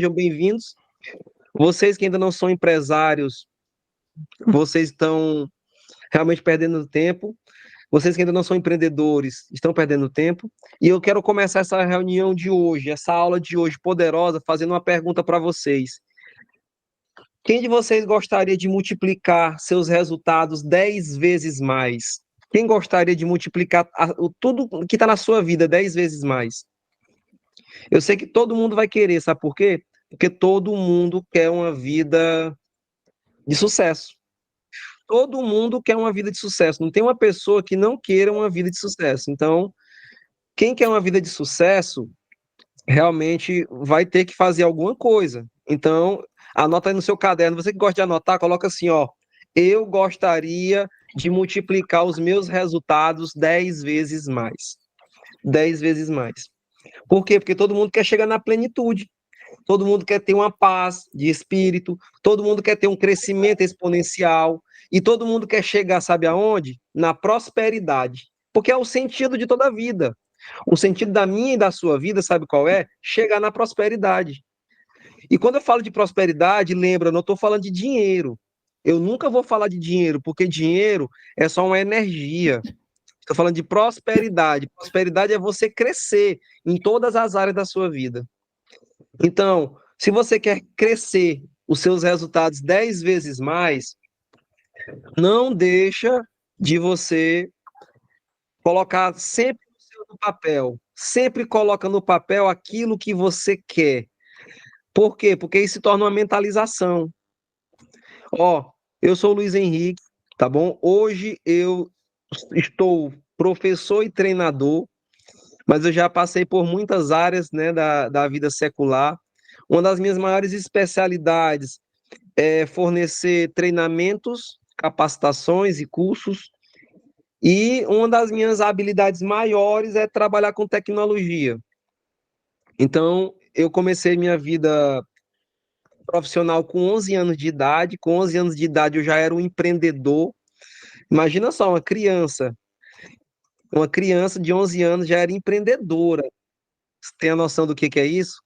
Sejam bem-vindos. Vocês que ainda não são empresários, vocês estão realmente perdendo tempo. Vocês que ainda não são empreendedores, estão perdendo tempo. E eu quero começar essa reunião de hoje, essa aula de hoje poderosa, fazendo uma pergunta para vocês. Quem de vocês gostaria de multiplicar seus resultados 10 vezes mais? Quem gostaria de multiplicar tudo que está na sua vida 10 vezes mais? Eu sei que todo mundo vai querer, sabe por quê? Porque todo mundo quer uma vida de sucesso. Todo mundo quer uma vida de sucesso. Não tem uma pessoa que não queira uma vida de sucesso. Então, quem quer uma vida de sucesso, realmente vai ter que fazer alguma coisa. Então, anota aí no seu caderno. Você que gosta de anotar, coloca assim, ó. Eu gostaria de multiplicar os meus resultados 10 vezes mais. 10 vezes mais. Por quê? Porque todo mundo quer chegar na plenitude. Todo mundo quer ter uma paz de espírito, todo mundo quer ter um crescimento exponencial, e todo mundo quer chegar, sabe aonde? Na prosperidade. Porque é o sentido de toda a vida. O sentido da minha e da sua vida, sabe qual é? Chegar na prosperidade. E quando eu falo de prosperidade, lembra, eu não estou falando de dinheiro. Eu nunca vou falar de dinheiro, porque dinheiro é só uma energia. Estou falando de prosperidade. Prosperidade é você crescer em todas as áreas da sua vida. Então, se você quer crescer os seus resultados 10 vezes mais, não deixa de você colocar sempre no papel. Sempre coloca no papel aquilo que você quer. Por quê? Porque isso se torna uma mentalização. Ó, eu sou o Luiz Henrique, tá bom? Hoje eu estou professor e treinador, mas eu já passei por muitas áreas, né, da vida secular. Uma das minhas maiores especialidades é fornecer treinamentos, capacitações e cursos. E uma das minhas habilidades maiores é trabalhar com tecnologia. Então, eu comecei minha vida profissional com 11 anos de idade. Com 11 anos de idade, eu já era um empreendedor. Imagina só, uma criança de 11 anos já era empreendedora. Você tem a noção do que é isso?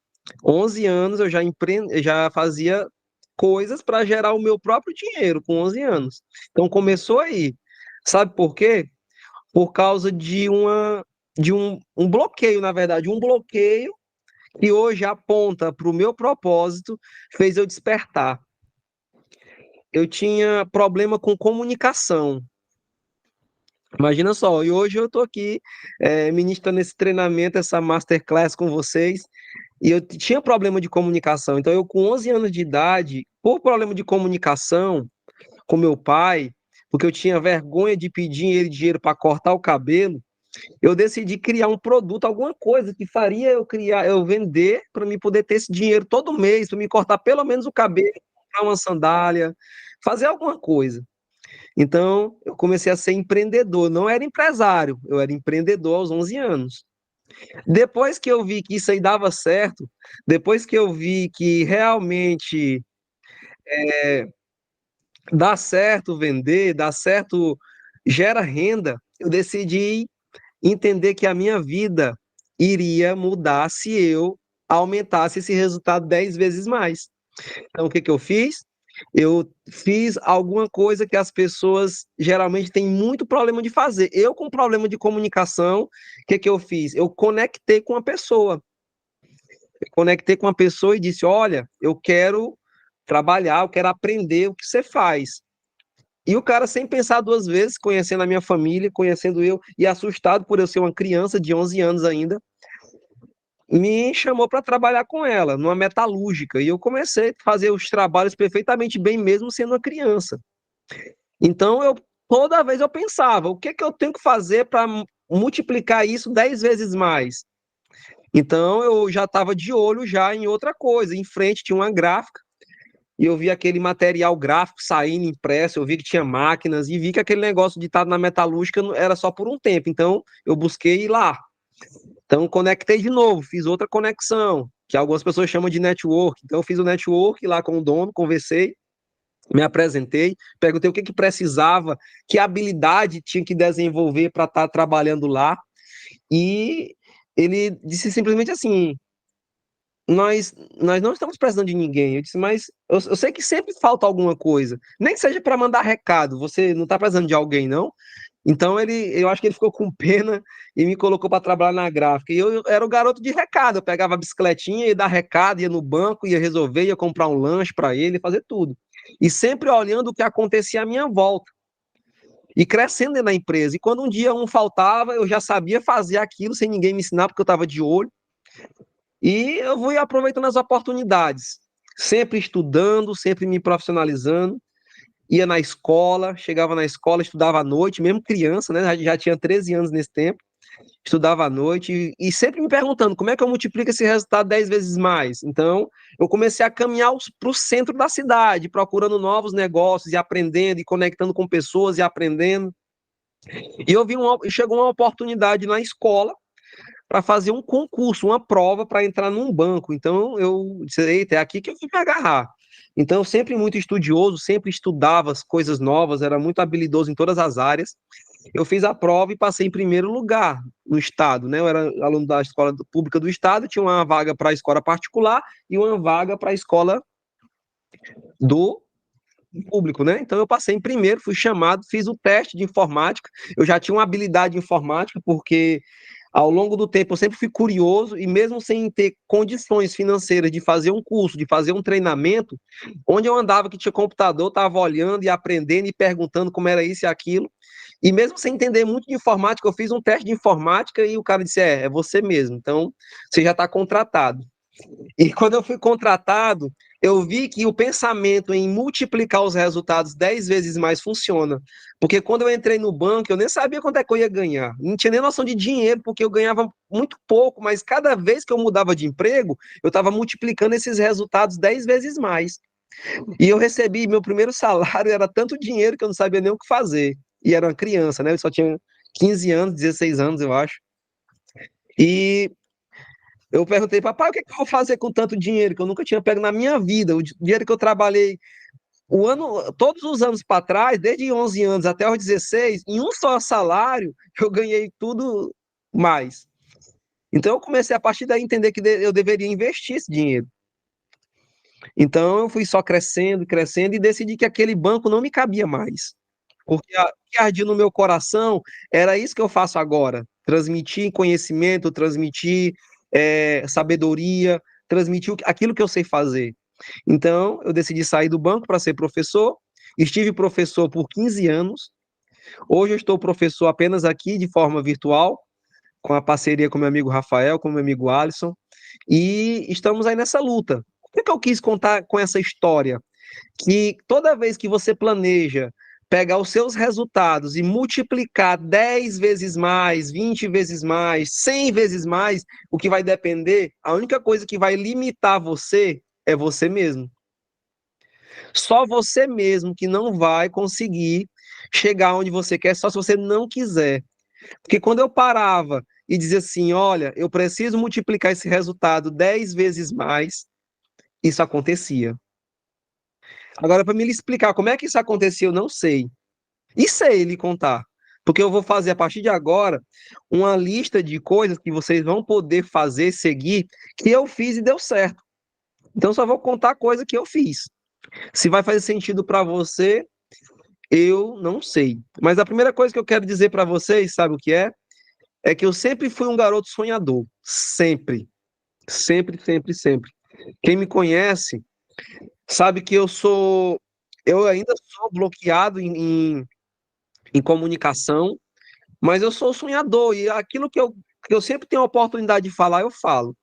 11 anos eu já fazia coisas para gerar o meu próprio dinheiro com 11 anos. Então começou aí. Sabe por quê? Por causa de um bloqueio, na verdade, um bloqueio que hoje aponta para o meu propósito, fez eu despertar. Eu tinha problema com comunicação. Imagina só, e hoje eu estou aqui ministrando esse treinamento, essa masterclass com vocês, e eu tinha problema de comunicação. Então, eu com 11 anos de idade, por problema de comunicação com meu pai, porque eu tinha vergonha de pedir ele dinheiro para cortar o cabelo, eu decidi criar um produto, alguma coisa que faria eu vender para me poder ter esse dinheiro todo mês, para me cortar pelo menos o cabelo, comprar uma sandália, fazer alguma coisa. Então, eu comecei a ser empreendedor, não era empresário, eu era empreendedor aos 11 anos. Depois que eu vi que isso aí dava certo, depois que eu vi que realmente dá certo vender, dá certo, gera renda, eu decidi entender que a minha vida iria mudar se eu aumentasse esse resultado 10 vezes mais. Então, o que que eu fiz? Eu fiz alguma coisa que as pessoas geralmente têm muito problema de fazer. Eu, com problema de comunicação, o que que eu fiz? Eu conectei com a pessoa. Eu conectei com a pessoa e disse: Olha, eu quero trabalhar, eu quero aprender o que você faz. E o cara, sem pensar duas vezes, conhecendo a minha família, conhecendo eu, e assustado por eu ser uma criança de 11 anos ainda, me chamou para trabalhar com ela, numa metalúrgica. E eu comecei a fazer os trabalhos perfeitamente bem, mesmo sendo uma criança. Então, toda vez eu pensava, o que que eu tenho que fazer para multiplicar isso 10 vezes mais? Então, eu já estava de olho já em outra coisa. Em frente tinha uma gráfica, e eu vi aquele material gráfico saindo impresso, eu vi que tinha máquinas, e vi que aquele negócio de estar na metalúrgica era só por um tempo. Então, eu busquei ir lá. Então, conectei de novo, fiz outra conexão, que algumas pessoas chamam de network. Então, eu fiz o network lá com o dono, conversei, me apresentei, perguntei o que que precisava, que habilidade tinha que desenvolver para estar trabalhando lá. E ele disse simplesmente assim: nós não estamos precisando de ninguém. Eu disse, mas eu sei que sempre falta alguma coisa. Nem que seja para mandar recado. Você não está precisando de alguém, não? Então eu acho que ele ficou com pena e me colocou para trabalhar na gráfica. E eu era o garoto de recado. Eu pegava a bicicletinha, ia dar recado, ia no banco, ia resolver, ia comprar um lanche para ele, fazer tudo. E sempre olhando o que acontecia à minha volta. E crescendo dentro da empresa. E quando um dia um faltava, eu já sabia fazer aquilo sem ninguém me ensinar, porque eu estava de olho. E eu fui aproveitando as oportunidades, sempre estudando, sempre me profissionalizando. Ia na escola, chegava na escola, estudava à noite, mesmo criança, né? Já tinha 13 anos nesse tempo, estudava à noite e sempre me perguntando como é que eu multiplico esse resultado 10 vezes mais. Então, eu comecei a caminhar para o centro da cidade, procurando novos negócios e aprendendo e conectando com pessoas e aprendendo. E chegou uma oportunidade na escola para fazer um concurso, uma prova para entrar num banco. Então eu disse, eita, é aqui que eu fui me agarrar. Então, eu sempre muito estudioso, sempre estudava as coisas novas, era muito habilidoso em todas as áreas. Eu fiz a prova e passei em primeiro lugar no estado, né? Eu era aluno da escola pública do estado, tinha uma vaga para a escola particular e uma vaga para a escola do público, né? Então eu passei em primeiro, fui chamado, fiz o teste de informática. Eu já tinha uma habilidade em informática, porque ao longo do tempo eu sempre fui curioso e mesmo sem ter condições financeiras de fazer um curso, de fazer um treinamento, onde eu andava que tinha computador, estava olhando e aprendendo e perguntando como era isso e aquilo. E mesmo sem entender muito de informática, eu fiz um teste de informática e o cara disse: é você mesmo, então você já está contratado. E quando eu fui contratado, eu vi que o pensamento em multiplicar os resultados 10 vezes mais funciona. Porque quando eu entrei no banco, eu nem sabia quanto é que eu ia ganhar. Não tinha nem noção de dinheiro, porque eu ganhava muito pouco, mas cada vez que eu mudava de emprego, eu estava multiplicando esses resultados 10 vezes mais. E eu recebi, meu primeiro salário era tanto dinheiro que eu não sabia nem o que fazer. E era uma criança, né? Eu só tinha 15 anos, 16 anos, eu acho. E eu perguntei, papai, o que, é que eu vou fazer com tanto dinheiro que eu nunca tinha pego na minha vida? O dinheiro que eu trabalhei todos os anos para trás, desde 11 anos até os 16, em um só salário, eu ganhei tudo mais. Então eu comecei a partir daí a entender que eu deveria investir esse dinheiro. Então eu fui só crescendo, crescendo e decidi que aquele banco não me cabia mais. Porque o que ardia no meu coração era isso que eu faço agora: transmitir conhecimento, transmitir sabedoria, transmitir aquilo que eu sei fazer. Então, eu decidi sair do banco para ser professor. Estive professor por 15 anos. Hoje eu estou professor apenas aqui de forma virtual, com a parceria com meu amigo Rafael, com meu amigo Alisson. E estamos aí nessa luta. O que eu quis contar com essa história? Que toda vez que você planeja pegar os seus resultados e multiplicar 10 vezes mais, 20 vezes mais, 100 vezes mais, o que vai depender, a única coisa que vai limitar você é você mesmo. Só você mesmo que não vai conseguir chegar onde você quer, só se você não quiser. Porque quando eu parava e dizia assim, olha, eu preciso multiplicar esse resultado 10 vezes mais, isso acontecia. Agora, para me explicar como é que isso acontecia, eu não sei. E sei lhe contar. Porque eu vou fazer a partir de agora uma lista de coisas que vocês vão poder fazer, seguir, que eu fiz e deu certo. Então, só vou contar coisa que eu fiz. Se vai fazer sentido para você, eu não sei. Mas a primeira coisa que eu quero dizer para vocês, sabe o que é? É que eu sempre fui um garoto sonhador. Sempre. Sempre, sempre, sempre. Quem me conhece sabe que eu sou. Eu ainda sou bloqueado em comunicação, mas eu sou sonhador. E aquilo que eu sempre tenho a oportunidade de falar, eu falo.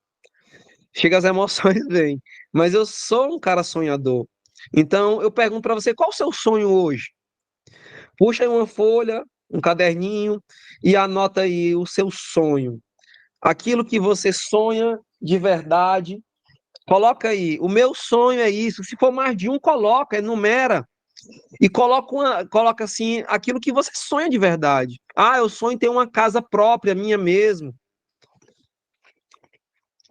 Chega as emoções, vêm. Mas eu sou um cara sonhador. Então, eu pergunto para você, qual o seu sonho hoje? Puxa aí uma folha, um caderninho e anota aí o seu sonho. Aquilo que você sonha de verdade. Coloca aí, o meu sonho é isso. Se for mais de um, coloca, enumera. E coloca assim, aquilo que você sonha de verdade. Ah, eu sonho em ter uma casa própria, minha mesmo.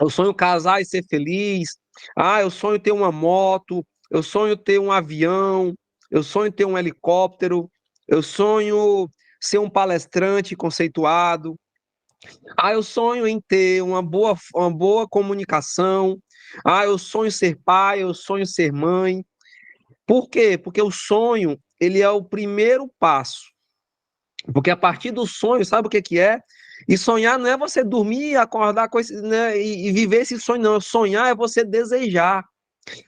Eu sonho casar e ser feliz. Ah, eu sonho ter uma moto. Eu sonho ter um avião. Eu sonho ter um helicóptero. Eu sonho ser um palestrante conceituado. Ah, eu sonho em ter uma boa comunicação. Ah, eu sonho ser pai, eu sonho ser mãe. Por quê? Porque o sonho, ele é o primeiro passo. Porque a partir do sonho, sabe o que que é? E sonhar não é você dormir, acordar com esse, né, e viver esse sonho, não. Sonhar é você desejar.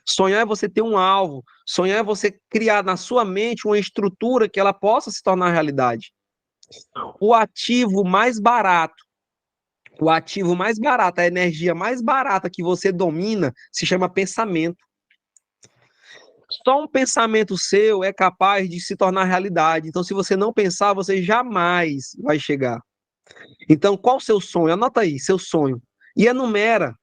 Sonhar é você ter um alvo. Sonhar é você criar na sua mente uma estrutura que ela possa se tornar realidade. O ativo mais barato, o ativo mais barato, a energia mais barata que você domina se chama pensamento. Só um pensamento seu é capaz de se tornar realidade. Então, se você não pensar, você jamais vai chegar. Então, qual o seu sonho? Anota aí, seu sonho. E enumera.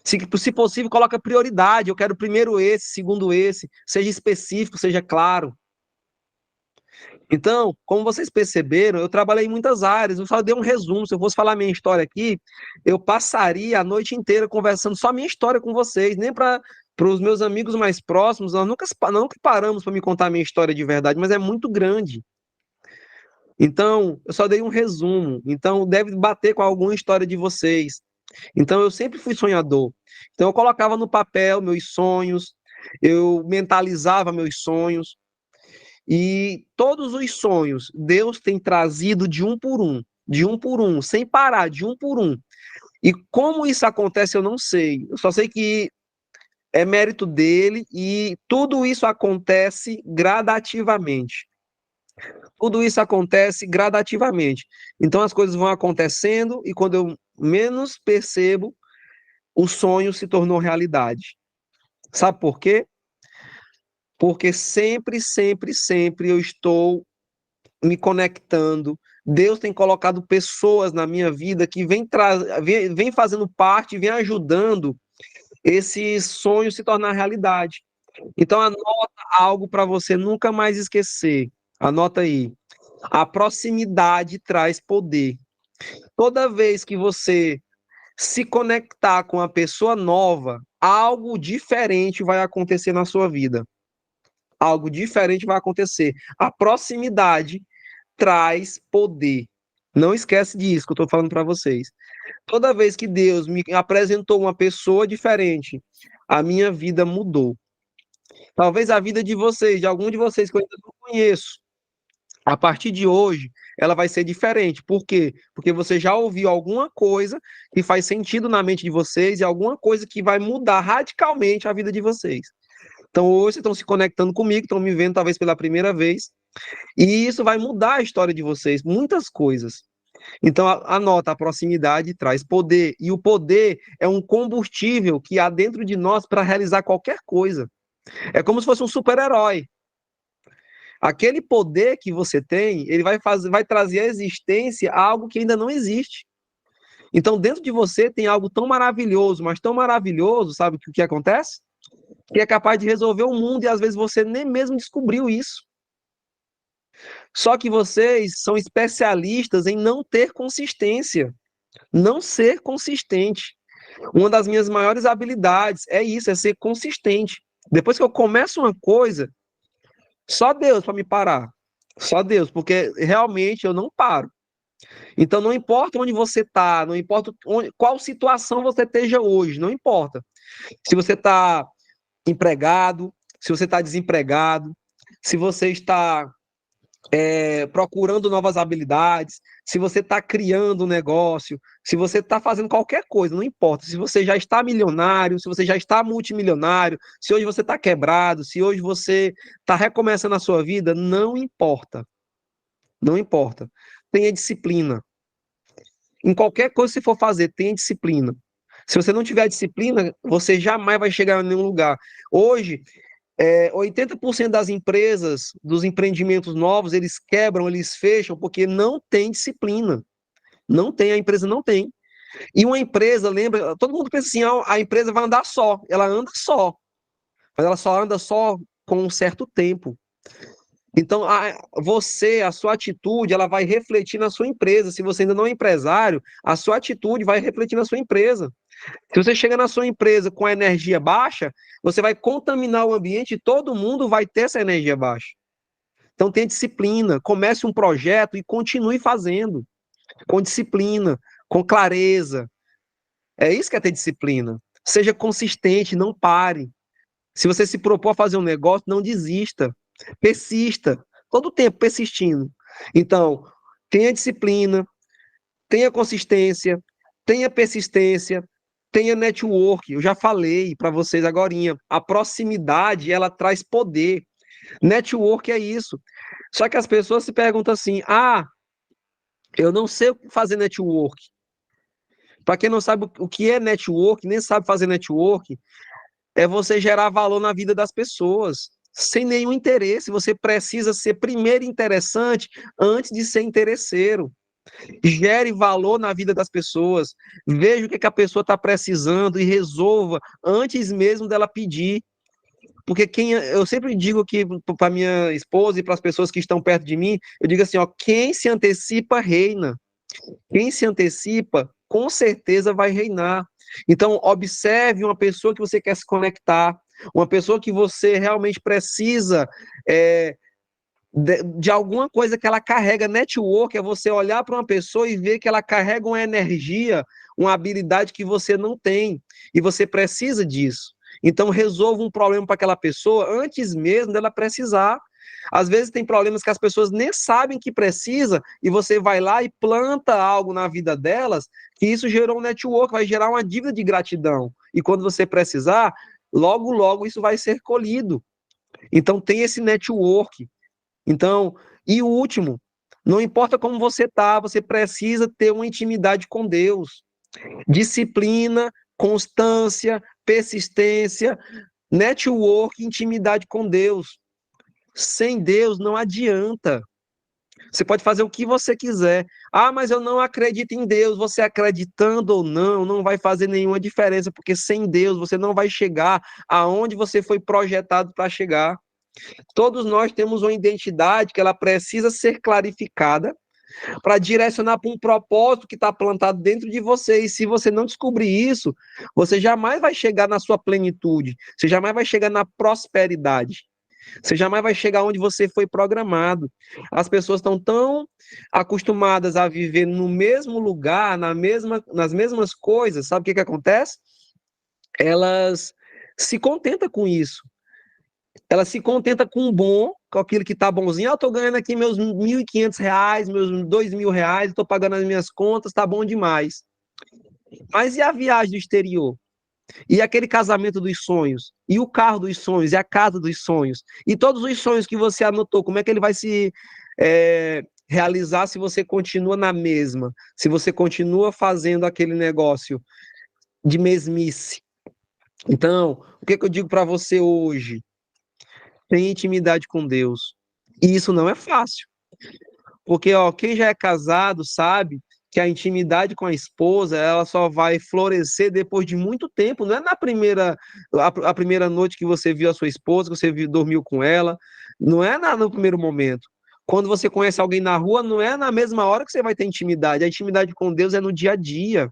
Se possível, coloca prioridade. Eu quero primeiro esse, segundo esse. Seja específico, seja claro. Então, como vocês perceberam, eu trabalhei em muitas áreas. Eu só dei um resumo. Se eu fosse falar minha história aqui, eu passaria a noite inteira conversando só minha história com vocês. Nem para os meus amigos mais próximos, nós nunca paramos para me contar a minha história de verdade, mas é muito grande. Então, eu só dei um resumo. Então, deve bater com alguma história de vocês. Então, eu sempre fui sonhador. Então, eu colocava no papel meus sonhos, eu mentalizava meus sonhos, e todos os sonhos Deus tem trazido de um por um, sem parar, de um por um. E como isso acontece, eu não sei. Eu só sei que é mérito dele e tudo isso acontece gradativamente. Tudo isso acontece gradativamente. Então as coisas vão acontecendo e quando eu menos percebo, o sonho se tornou realidade. Sabe por quê? Porque sempre eu estou me conectando. Deus tem colocado pessoas na minha vida que vem fazendo parte, vem ajudando esse sonho se tornar realidade. Então anota algo para você nunca mais esquecer. Anota aí. A proximidade traz poder. Toda vez que você se conectar com uma pessoa nova, algo diferente vai acontecer na sua vida. Algo diferente vai acontecer. A proximidade traz poder. Não esquece disso que eu estou falando para vocês. Toda vez que Deus me apresentou uma pessoa diferente, a minha vida mudou. Talvez a vida de vocês, de algum de vocês que eu ainda não conheço, a partir de hoje, ela vai ser diferente. Por quê? Porque você já ouviu alguma coisa que faz sentido na mente de vocês e alguma coisa que vai mudar radicalmente a vida de vocês. Então, hoje vocês estão se conectando comigo, estão me vendo talvez pela primeira vez, e isso vai mudar a história de vocês, muitas coisas. Então, anota, a proximidade traz poder, e o poder é um combustível que há dentro de nós para realizar qualquer coisa. É como se fosse um super-herói. Aquele poder que você tem, ele vai trazer à existência algo que ainda não existe. Então, dentro de você tem algo tão maravilhoso, mas tão maravilhoso, sabe o que acontece? Que é capaz de resolver o mundo e às vezes você nem mesmo descobriu isso. Só que vocês são especialistas em não ter consistência, não ser consistente. Uma das minhas maiores habilidades é isso, é ser consistente. Depois que eu começo uma coisa, só Deus para me parar. Só Deus, porque realmente eu não paro. Então não importa onde você está, não importa qual situação você esteja hoje, não importa. Se você está empregado, se você está desempregado, se você está procurando novas habilidades, se você está criando um negócio, se você está fazendo qualquer coisa, não importa. Se você já está milionário, se você já está multimilionário, se hoje você está quebrado, se hoje você está recomeçando a sua vida, não importa. Não importa. Tenha disciplina. Em qualquer coisa que você for fazer, tenha disciplina. Se você não tiver disciplina, você jamais vai chegar em nenhum lugar. Hoje, 80% das empresas, dos empreendimentos novos, eles quebram, eles fecham, porque não tem disciplina. Não tem, a empresa não tem. E uma empresa, lembra, todo mundo pensa assim, a empresa vai andar só, ela anda só, mas ela só anda só com um certo tempo. Então, a sua atitude, ela vai refletir na sua empresa. Se você ainda não é empresário, a sua atitude vai refletir na sua empresa. Se você chega na sua empresa com a energia baixa, você vai contaminar o ambiente e todo mundo vai ter essa energia baixa. Então, tenha disciplina, comece um projeto e continue fazendo, com disciplina, com clareza. É isso que é ter disciplina. Seja consistente, não pare. Se você se propor a fazer um negócio, não desista. Persista. Todo o tempo persistindo. Então, tenha disciplina, tenha consistência, tenha persistência, tenha network. Eu já falei para vocês agorinha. A proximidade, ela traz poder. Network é isso. Só que as pessoas se perguntam assim: ah, eu não sei fazer network. Para quem não sabe o que é network, nem sabe fazer network, é você gerar valor na vida das pessoas, sem nenhum interesse. Você precisa ser primeiro interessante antes de ser interesseiro. Gere valor na vida das pessoas. Veja o que a pessoa está precisando e resolva antes mesmo dela pedir. Porque eu sempre digo que para minha esposa e para as pessoas que estão perto de mim, eu digo assim, ó, quem se antecipa reina. Quem se antecipa, com certeza vai reinar. Então, observe uma pessoa que você quer se conectar, uma pessoa que você realmente precisa de alguma coisa que ela carrega. Network é você olhar para uma pessoa e ver que ela carrega uma energia, uma habilidade que você não tem, e você precisa disso. Então, resolva um problema para aquela pessoa antes mesmo dela precisar. Às vezes tem problemas que as pessoas nem sabem que precisa, e você vai lá e planta algo na vida delas, que isso gerou um network, vai gerar uma dívida de gratidão. E quando você precisar, logo, logo isso vai ser colhido. Então tem esse network. Então, e o último, não importa como você está, você precisa ter uma intimidade com Deus. Disciplina, constância, persistência, network, intimidade com Deus. Sem Deus não adianta. Você pode fazer o que você quiser. Ah, mas eu não acredito em Deus. Você acreditando ou não, não vai fazer nenhuma diferença, porque sem Deus você não vai chegar aonde você foi projetado para chegar. Todos nós temos uma identidade que ela precisa ser clarificada para direcionar para um propósito que está plantado dentro de você. E se você não descobrir isso, você jamais vai chegar na sua plenitude, você jamais vai chegar na prosperidade. Você jamais vai chegar onde você foi programado. As pessoas estão tão acostumadas a viver no mesmo lugar, nas mesmas coisas. Sabe o que acontece? Elas se contentam com isso. Ela se contenta com o bom, com aquilo que está bonzinho. Ah, eu estou ganhando aqui meus R$ 1.500, meus R$ 2.000, estou pagando as minhas contas, está bom demais. Mas e a viagem do exterior? E aquele casamento dos sonhos? E o carro dos sonhos? E a casa dos sonhos? E todos os sonhos que você anotou, como é que ele vai se realizar se você continua na mesma? Se você continua fazendo aquele negócio de mesmice? Então, o que eu digo para você hoje? Tenha intimidade com Deus. E isso não é fácil. Porque, ó, quem já é casado sabe que a intimidade com a esposa, ela só vai florescer depois de muito tempo. Não é a primeira noite que você viu a sua esposa, que você dormiu com ela. Não é no primeiro momento. Quando você conhece alguém na rua, não é na mesma hora que você vai ter intimidade. A intimidade com Deus é no dia a dia.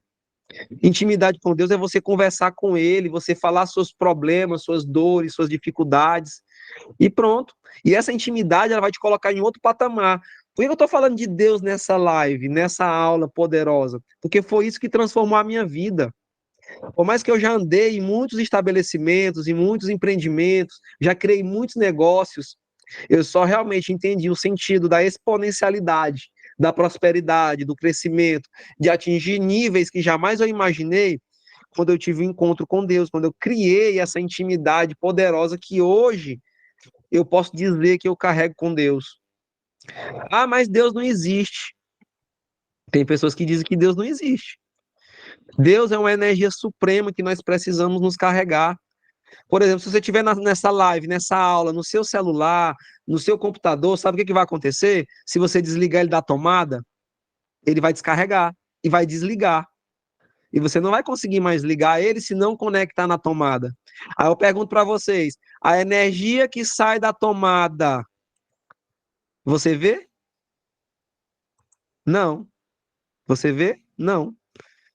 Intimidade com Deus é você conversar com Ele, você falar seus problemas, suas dores, suas dificuldades. E pronto. E essa intimidade, ela vai te colocar em outro patamar. Por que eu estou falando de Deus nessa live, nessa aula poderosa? Porque foi isso que transformou a minha vida. Por mais que eu já andei em muitos estabelecimentos, em muitos empreendimentos, já criei muitos negócios, eu só realmente entendi o sentido da exponencialidade, da prosperidade, do crescimento, de atingir níveis que jamais eu imaginei quando eu tive um encontro com Deus, quando eu criei essa intimidade poderosa que hoje eu posso dizer que eu carrego com Deus. Ah, mas Deus não existe. Tem pessoas que dizem que Deus não existe. Deus é uma energia suprema que nós precisamos nos carregar. Por exemplo, se você estiver nessa live, nessa aula, no seu celular, no seu computador, sabe o que vai acontecer? Se você desligar ele da tomada, ele vai descarregar e vai desligar. E você não vai conseguir mais ligar ele se não conectar na tomada. Aí eu pergunto para vocês, a energia que sai da tomada, você vê? Não. Você vê? Não.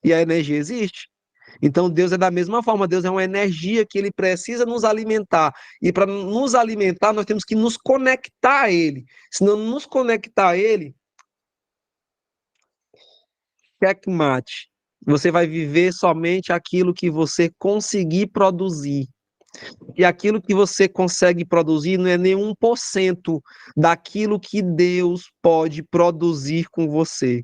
E a energia existe. Então Deus é da mesma forma, Deus é uma energia que ele precisa nos alimentar. E para nos alimentar, nós temos que nos conectar a ele. Se não nos conectar a ele, checkmate. Você vai viver somente aquilo que você conseguir produzir. E aquilo que você consegue produzir não é nem 1% daquilo que Deus pode produzir com você.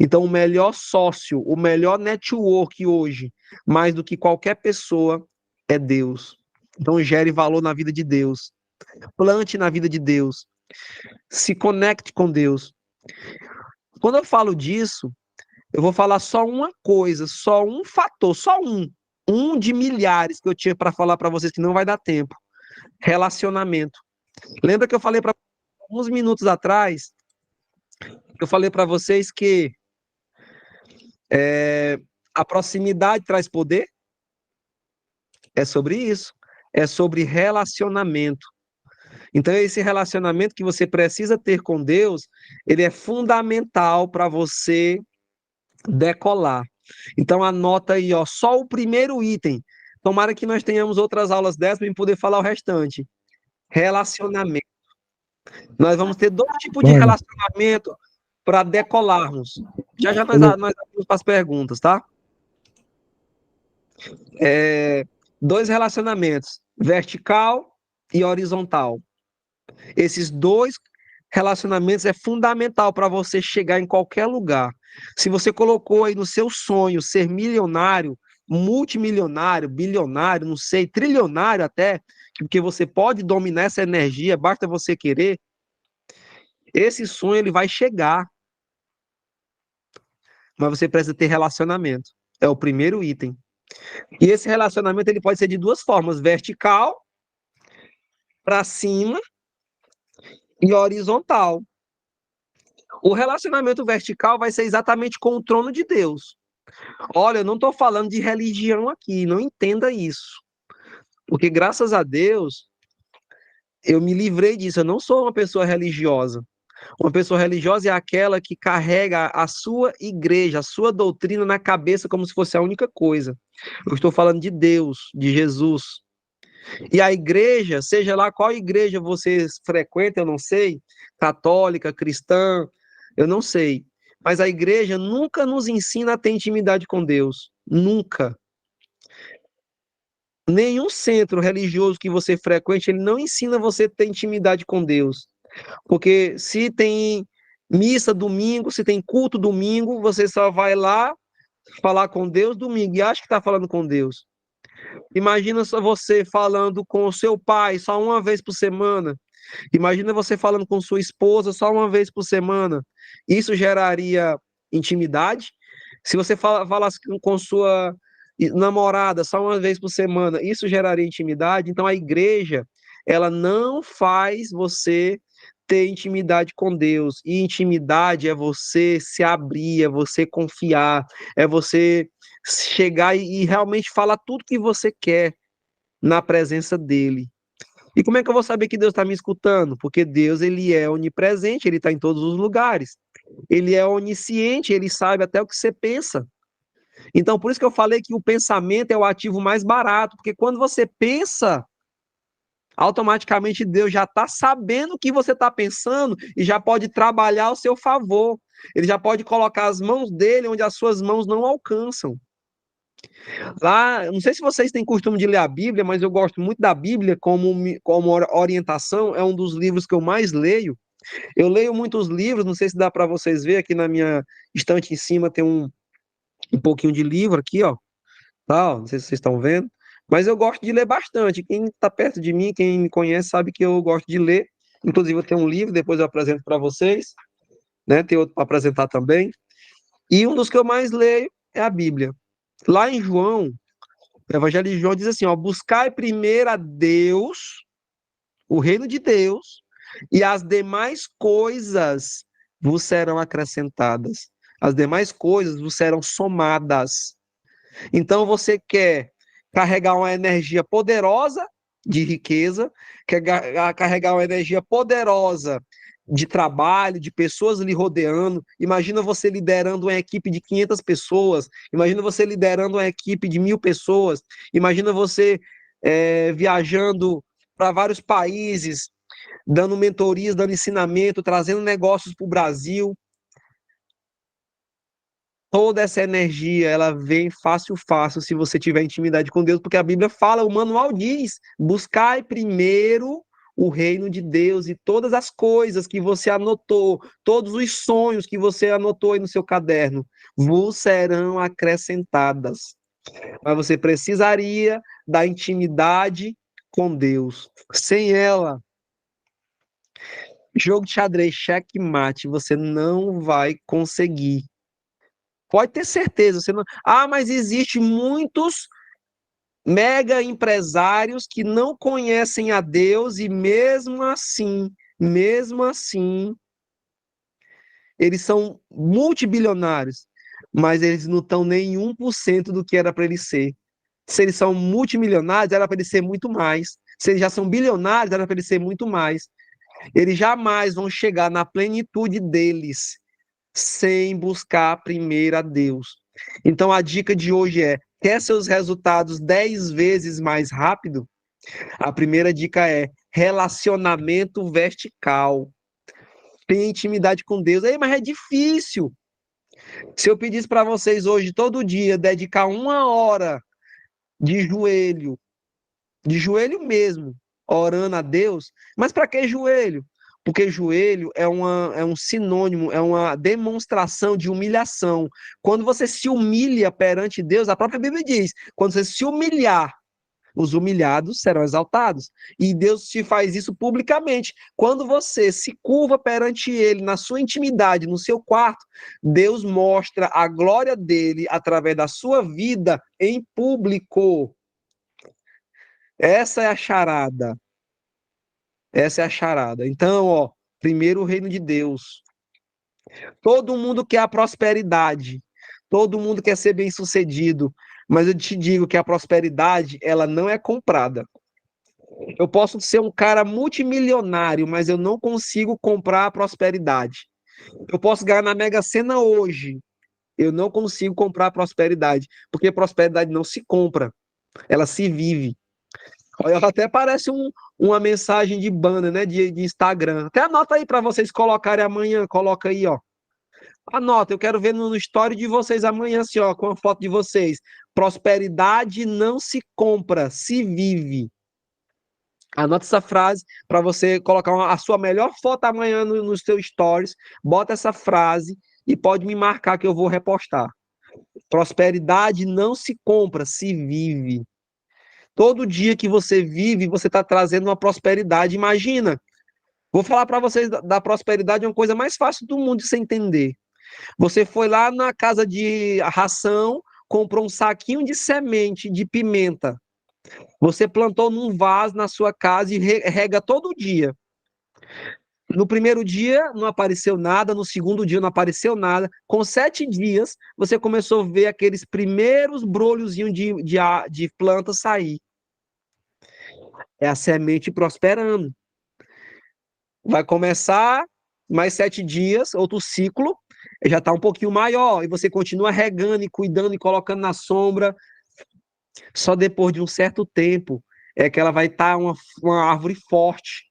Então, o melhor sócio, o melhor network hoje, mais do que qualquer pessoa, é Deus. Então, gere valor na vida de Deus. Plante na vida de Deus. Se conecte com Deus. Quando eu falo disso, eu vou falar só uma coisa, só um fator, só um de milhares que eu tinha para falar para vocês que não vai dar tempo. Relacionamento. Lembra que eu falei para alguns minutos atrás, eu falei para vocês que a proximidade traz poder? É sobre isso. É sobre relacionamento. Então, esse relacionamento que você precisa ter com Deus, ele é fundamental para você decolar. Então, anota aí, ó, só o primeiro item. Tomara que nós tenhamos outras aulas dessas para poder falar o restante. Relacionamento. Nós vamos ter dois tipos de Mano, relacionamento para decolarmos. Já já nós, ele- nós vamos para as perguntas, tá? Dois relacionamentos, vertical e horizontal. Esses dois relacionamentos é fundamental para você chegar em qualquer lugar. Se você colocou aí no seu sonho ser milionário, multimilionário, bilionário, não sei, trilionário até, porque você pode dominar essa energia, basta você querer, esse sonho ele vai chegar, mas você precisa ter relacionamento. É o primeiro item. E esse relacionamento ele pode ser de duas formas, vertical para cima e horizontal. O relacionamento vertical vai ser exatamente com o trono de Deus. Olha, eu não estou falando de religião aqui, não entenda isso. Porque graças a Deus, eu me livrei disso. Eu não sou uma pessoa religiosa. Uma pessoa religiosa é aquela que carrega a sua igreja, a sua doutrina na cabeça como se fosse a única coisa. Eu estou falando de Deus, de Jesus. E a igreja, seja lá qual igreja você frequenta, eu não sei, católica, cristã, eu não sei. Mas a igreja nunca nos ensina a ter intimidade com Deus. Nunca. Nenhum centro religioso que você frequente, ele não ensina você a ter intimidade com Deus. Porque se tem missa domingo, se tem culto domingo, você só vai lá falar com Deus domingo e acha que está falando com Deus. Imagina só você falando com o seu pai só uma vez por semana. Imagina você falando com sua esposa só uma vez por semana. Isso geraria intimidade? Se você falasse com sua namorada só uma vez por semana, isso geraria intimidade? Então a igreja, ela não faz você ter intimidade com Deus. E intimidade é você se abrir, é você confiar, é você chegar e realmente falar tudo que você quer na presença dele. E como é que eu vou saber que Deus está me escutando? Porque Deus, ele é onipresente, ele está em todos os lugares. Ele é onisciente, ele sabe até o que você pensa. Então, por isso que eu falei que o pensamento é o ativo mais barato, porque quando você pensa, automaticamente Deus já está sabendo o que você está pensando e já pode trabalhar ao seu favor. Ele já pode colocar as mãos dele onde as suas mãos não alcançam. Lá, não sei se vocês têm costume de ler a Bíblia, mas eu gosto muito da Bíblia como orientação, é um dos livros que eu mais leio. Eu leio muitos livros, não sei se dá para vocês ver, aqui na minha estante em cima tem um pouquinho de livro aqui, ó. Tá, ó, não sei se vocês estão vendo, mas eu gosto de ler bastante. Quem está perto de mim, quem me conhece, sabe que eu gosto de ler. Inclusive, eu tenho um livro, depois eu apresento para vocês, né? Tem outro para apresentar também. E um dos que eu mais leio é a Bíblia. Lá em João, o Evangelho de João diz assim, ó, buscai primeiro a Deus, o reino de Deus, e as demais coisas vos serão acrescentadas. As demais coisas vos serão somadas. Então você quer carregar uma energia poderosa de riqueza, quer carregar uma energia poderosa de trabalho, de pessoas lhe rodeando. Imagina você liderando uma equipe de 500 pessoas, imagina você liderando uma equipe de 1.000 pessoas, imagina você viajando para vários países, dando mentorias, dando ensinamento, trazendo negócios para o Brasil. Toda essa energia, ela vem fácil, fácil, se você tiver intimidade com Deus, porque a Bíblia fala, o manual diz, buscai primeiro o reino de Deus, e todas as coisas que você anotou, todos os sonhos que você anotou aí no seu caderno, vos serão acrescentadas. Mas você precisaria da intimidade com Deus. Sem ela, jogo de xadrez, checkmate, você não vai conseguir. Pode ter certeza, você não. Ah, mas existe muitos mega empresários que não conhecem a Deus e mesmo assim, eles são multibilionários, mas eles não estão nem 1% do que era para eles ser. Se eles são multimilionários, era para eles ser muito mais. Se eles já são bilionários, era para eles ser muito mais. Eles jamais vão chegar na plenitude deles sem buscar primeiro a Deus. Então a dica de hoje é: quer seus resultados 10 vezes mais rápido? A primeira dica é relacionamento vertical. Tem intimidade com Deus. Ei, mas é difícil. Se eu pedisse para vocês hoje, todo dia, dedicar 1 hora de joelho mesmo, orando a Deus, mas para que joelho? Porque joelho é um sinônimo, é uma demonstração de humilhação. Quando você se humilha perante Deus, a própria Bíblia diz, quando você se humilhar, os humilhados serão exaltados. E Deus te faz isso publicamente. Quando você se curva perante Ele, na sua intimidade, no seu quarto, Deus mostra a glória dele através da sua vida em público. Essa é a charada. Essa é a charada. Então, ó, primeiro o reino de Deus. Todo mundo quer a prosperidade. Todo mundo quer ser bem-sucedido. Mas eu te digo que a prosperidade, ela não é comprada. Eu posso ser um cara multimilionário, mas eu não consigo comprar a prosperidade. Eu posso ganhar na Mega Sena hoje. Eu não consigo comprar a prosperidade. Porque prosperidade não se compra. Ela se vive. Olha, até parece uma mensagem de banner, né? De Instagram. Até anota aí para vocês colocarem amanhã. Coloca aí, ó. Anota, eu quero ver no story de vocês amanhã, assim, ó, com a foto de vocês. Prosperidade não se compra, se vive. Anota essa frase para você colocar a sua melhor foto amanhã nos seus stories. Bota essa frase e pode me marcar que eu vou repostar. Prosperidade não se compra, se vive. Todo dia que você vive, você está trazendo uma prosperidade. Imagina, vou falar para vocês da prosperidade, é uma coisa mais fácil do mundo de se entender. Você foi lá na casa de ração, comprou um saquinho de semente de pimenta. Você plantou num vaso na sua casa e rega todo dia. No primeiro dia não apareceu nada, no segundo dia não apareceu nada. Com 7 dias, você começou a ver aqueles primeiros brolhozinhos de planta sair. É a semente prosperando. Vai começar mais 7 dias, outro ciclo, já está um pouquinho maior, e você continua regando e cuidando e colocando na sombra. Só depois de um certo tempo é que ela vai estar uma árvore forte.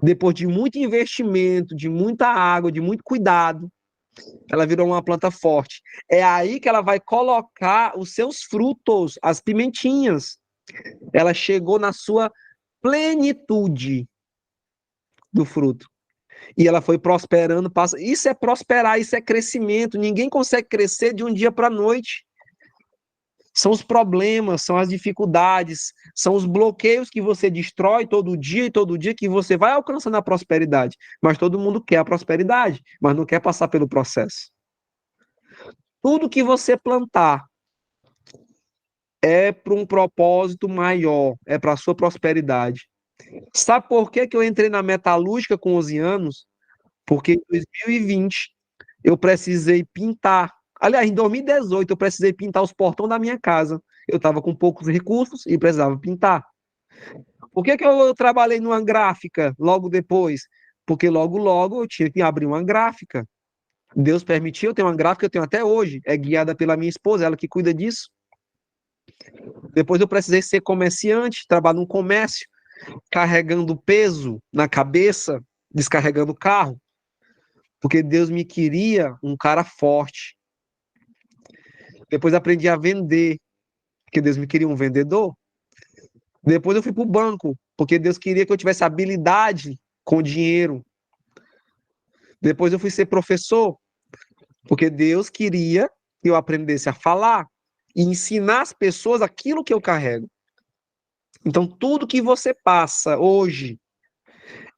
Depois de muito investimento, de muita água, de muito cuidado, ela virou uma planta forte. É aí que ela vai colocar os seus frutos, as pimentinhas. Ela chegou na sua plenitude do fruto. E ela foi prosperando. Isso é prosperar, isso é crescimento. Ninguém consegue crescer de um dia para a noite. São os problemas, são as dificuldades, são os bloqueios que você destrói todo dia e todo dia que você vai alcançando a prosperidade. Mas todo mundo quer a prosperidade, mas não quer passar pelo processo. Tudo que você plantar é para um propósito maior, é para a sua prosperidade. Sabe por que eu entrei na metalúrgica com 11 anos? Porque em 2020 eu precisei pintar. Aliás, em 2018 eu precisei pintar os portões da minha casa. Eu estava com poucos recursos e precisava pintar. Por que eu trabalhei numa gráfica logo depois? Porque logo eu tinha que abrir uma gráfica. Deus permitiu, eu tenho uma gráfica, eu tenho até hoje. É guiada pela minha esposa, ela que cuida disso. Depois eu precisei ser comerciante, trabalhar num comércio, carregando peso na cabeça, descarregando o carro. Porque Deus me queria um cara forte. Depois aprendi a vender, porque Deus me queria um vendedor. Depois eu fui para o banco, porque Deus queria que eu tivesse habilidade com dinheiro. Depois eu fui ser professor, porque Deus queria que eu aprendesse a falar e ensinar as pessoas aquilo que eu carrego. Então, tudo que você passa hoje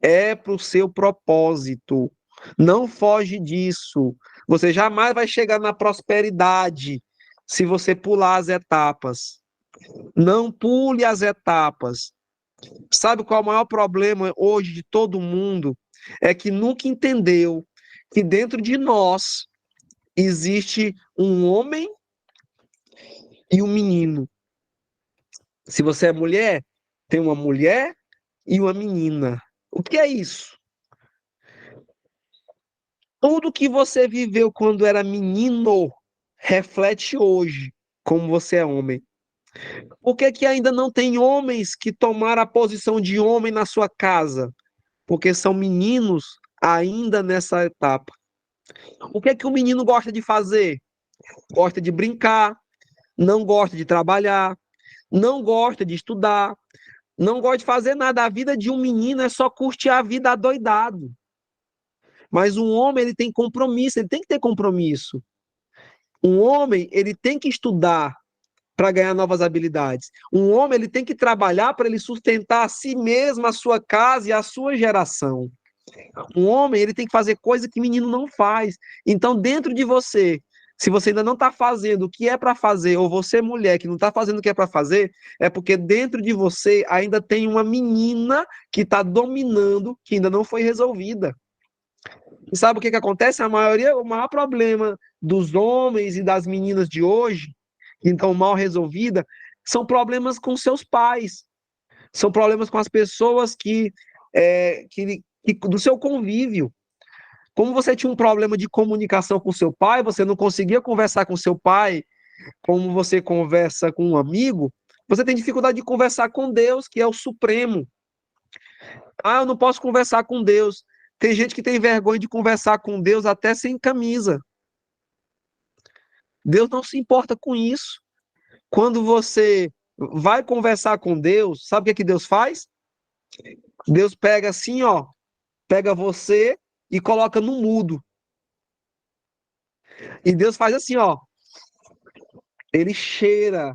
é para o seu propósito. Não foge disso. Você jamais vai chegar na prosperidade se você pular as etapas. Não pule as etapas. Sabe qual é o maior problema hoje de todo mundo? É que nunca entendeu que dentro de nós existe um homem e um menino. Se você é mulher, tem uma mulher e uma menina. O que é isso? Tudo que você viveu quando era menino reflete hoje como você é homem. Por que que ainda não tem homens que tomaram a posição de homem na sua casa? Porque são meninos ainda nessa etapa. O que é que o menino gosta de fazer? Gosta de brincar, não gosta de trabalhar, não gosta de estudar, não gosta de fazer nada. A vida de um menino é só curtir a vida adoidado. Mas um homem, ele tem compromisso, ele tem que ter compromisso. Um homem, ele tem que estudar para ganhar novas habilidades. Um homem, ele tem que trabalhar para ele sustentar a si mesmo, a sua casa e a sua geração. Um homem, ele tem que fazer coisa que menino não faz. Então, dentro de você, se você ainda não está fazendo o que é para fazer, ou você, mulher, que não está fazendo o que é para fazer, é porque dentro de você ainda tem uma menina que está dominando, que ainda não foi resolvida. E sabe o que que acontece? O maior problema dos homens e das meninas de hoje, que estão mal resolvidas, são problemas com seus pais, são problemas com as pessoas que do seu convívio. Como você tinha um problema de comunicação com seu pai, você não conseguia conversar com seu pai como você conversa com um amigo, você tem dificuldade de conversar com Deus, que é o Supremo. Ah, eu não posso conversar com Deus. Tem gente que tem vergonha de conversar com Deus até sem camisa. Deus não se importa com isso. Quando você vai conversar com Deus, sabe o que é que Deus faz? Deus pega assim, ó, pega você e coloca no mudo. E Deus faz assim, ó, ele cheira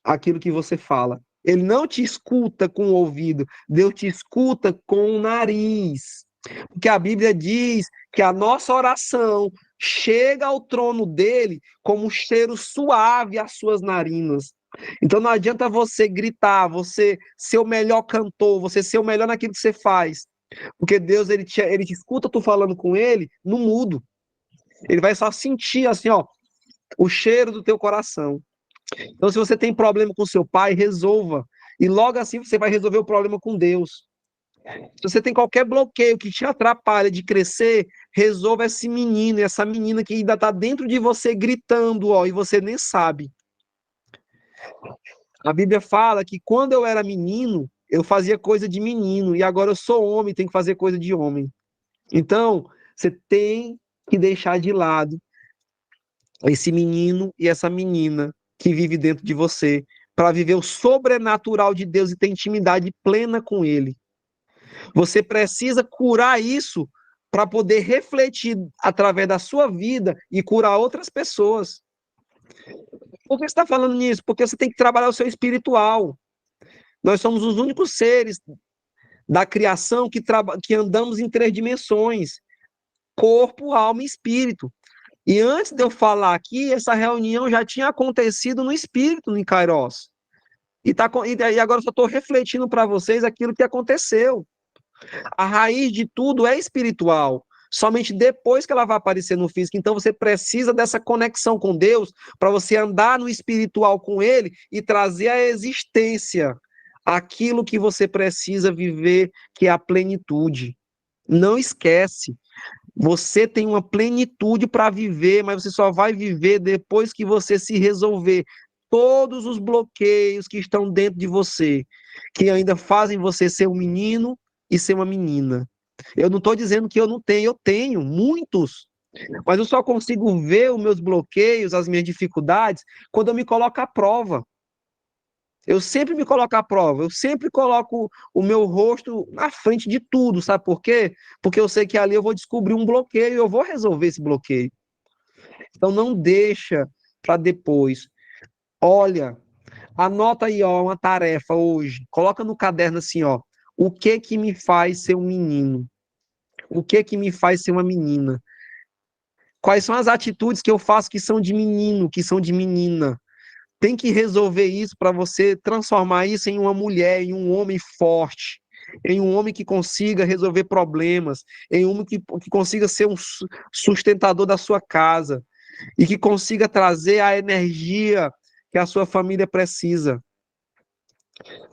aquilo que você fala. Ele não te escuta com o ouvido, Deus te escuta com o nariz. Porque a Bíblia diz que a nossa oração chega ao trono dele como um cheiro suave às suas narinas. Então não adianta você gritar, você ser o melhor cantor, você ser o melhor naquilo que você faz. Porque Deus ele te escuta tu falando com ele no mudo. Ele vai só sentir assim, ó, o cheiro do teu coração. Então, se você tem problema com seu pai, resolva. E logo assim você vai resolver o problema com Deus. Se você tem qualquer bloqueio que te atrapalha de crescer, resolva esse menino, essa menina que ainda está dentro de você gritando, ó, e você nem sabe. A Bíblia fala que quando eu era menino, eu fazia coisa de menino, e agora eu sou homem, tenho que fazer coisa de homem. Então, você tem que deixar de lado esse menino e essa menina que vive dentro de você, para viver o sobrenatural de Deus e ter intimidade plena com Ele. Você precisa curar isso para poder refletir através da sua vida e curar outras pessoas. Por que você está falando nisso? Porque você tem que trabalhar o seu espiritual. Nós somos os únicos seres da criação que andamos em 3 dimensões: corpo, alma e espírito. E antes de eu falar aqui, essa reunião já tinha acontecido no espírito, no Kairos. E agora eu só estou refletindo para vocês aquilo que aconteceu. A raiz de tudo é espiritual. Somente depois que ela vai aparecer no físico. Então você precisa dessa conexão com Deus para você andar no espiritual com Ele e trazer à existência aquilo que você precisa viver, que é a plenitude. Não esquece. Você tem uma plenitude para viver, mas você só vai viver depois que você se resolver todos os bloqueios que estão dentro de você, que ainda fazem você ser um menino e ser uma menina. Eu não estou dizendo que eu não tenho, eu tenho muitos. Mas eu só consigo ver os meus bloqueios, as minhas dificuldades, quando eu me coloco à prova. Eu sempre me coloco à prova, eu sempre coloco o meu rosto na frente de tudo, sabe por quê? Porque eu sei que ali eu vou descobrir um bloqueio e eu vou resolver esse bloqueio. Então não deixa para depois. Olha, anota aí, ó, uma tarefa hoje. Coloca no caderno assim, ó. O que que me faz ser um menino? O que que me faz ser uma menina? Quais são as atitudes que eu faço que são de menino, que são de menina? Tem que resolver isso para você transformar isso em uma mulher, em um homem forte, em um homem que consiga resolver problemas, em um homem que consiga ser um sustentador da sua casa e que consiga trazer a energia que a sua família precisa.